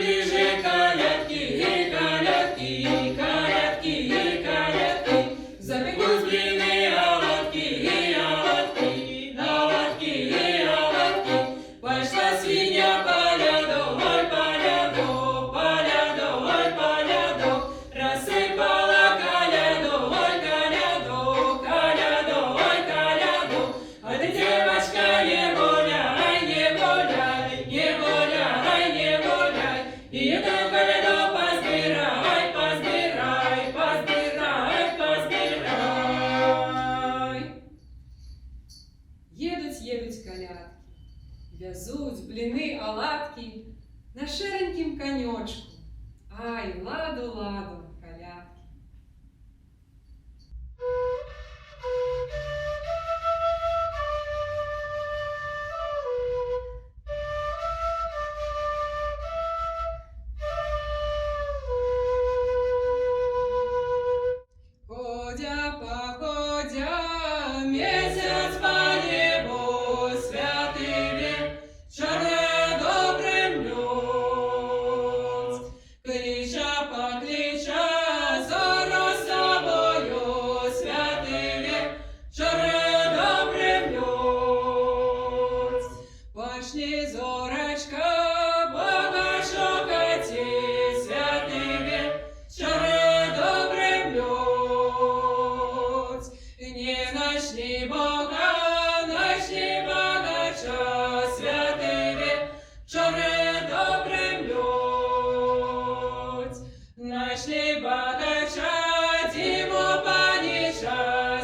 ближе, колядки, колядки, колядки, колядки. Запекут блины, оладки, оладки, оладки, оладки. Пошла свинья по ляду, ой, по ляду, по ляду, ой, по ляду. Рассыпала коляду, ой, коляду, коляду, ой, коляду. А ты, девочка, не гуляй, не гуляй, не гуляй, не гуляй. И эту коляду позбирай, позбирай, позбирай, позбирай. Едуть колядки, везуть блини, оладки на ширенькім коньочку. Ай, ладу, ладу, колядки. Ходя, походя, месяц по небу, святий вечір добрим лють. Клича, поклича, зору з собою, святий вечір добрим лють. Почни, зорочка, Бога шукати, святий вечір добрим лють. Не начни Бога, начни богача, святий вечір добрим лють. Начни богача, діву паніча,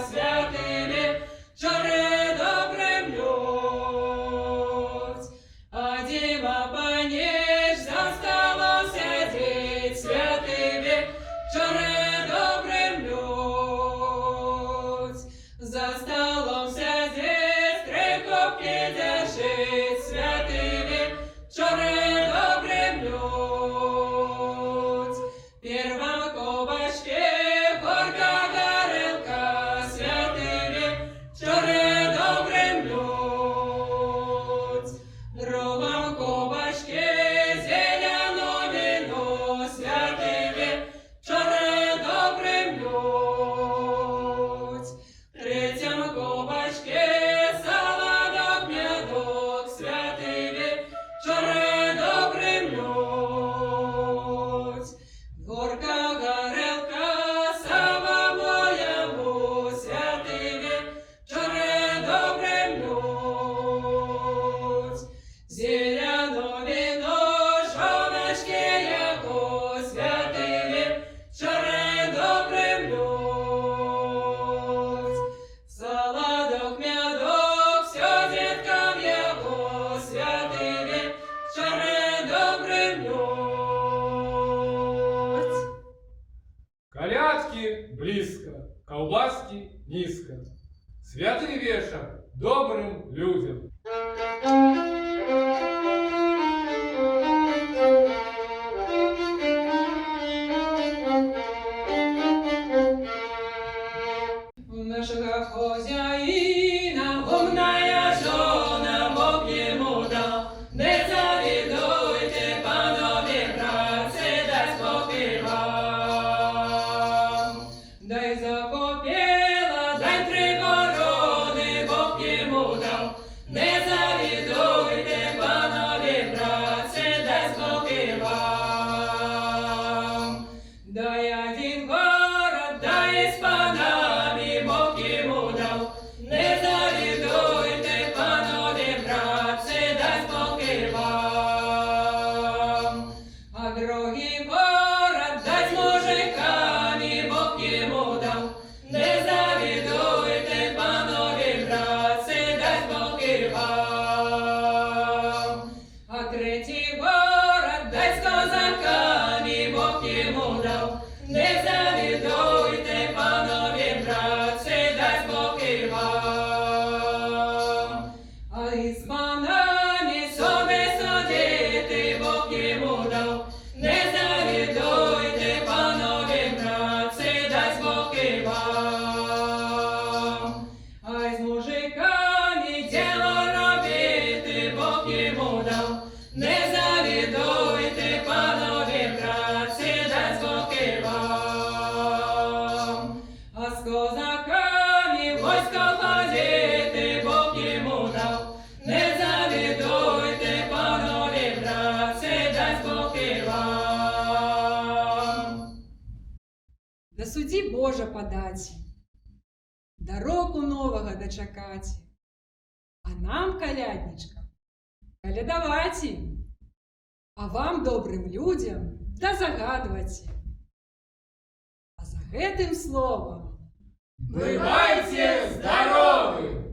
святий вечір добрим лють. А діва паніч за столом сидить, святий вечір добрим лють. За столом сидить, три кубки держить, святий вечір добрим лють. Перва кубочки, горка горілка, святий вечір добрим лють. Другом кубочки, зелену віно, святий вечір добрим лють. Третьому кубочки, солодок, медок, святий вечір добрим лють. Горка горілка, сава моєму, святий вечір добрим лють. Зелену віно, жоночки яку, святий вечір добрим лють. Солодок, медок, все діткам яку, святий вечір добрим лють. Колядки близко, колбаски низко. Святий вечір добрим людям. У нашого хозяїна умная жона, Бог йому дав. Не завідуйте, панові братці, дасть Бог вам. Дай закопіла, дай три корони, Бог йому дав. Не завідуйте, панові братці, дасть Бог вам. Дай один город, дай із панами, Бог йому дав. Не завідуйте, панові братці, дасть Бог вам. А другий город, дай з мужиками, Бог йому дав. Не завідуйте, панові братці, дасть Бог вам. А третій город, дай з козаками, Бог йому дав. Не завідуйте, панові братці, дасть Бог вам. А із панами собі судити, Бог йому дав. Не суді Божа падаці, да року нового дочакаці. А нам, калядничкам, калядаваці, а вам, добрим людям, да загадваці. А за гэтым словом Бывайте здоровы!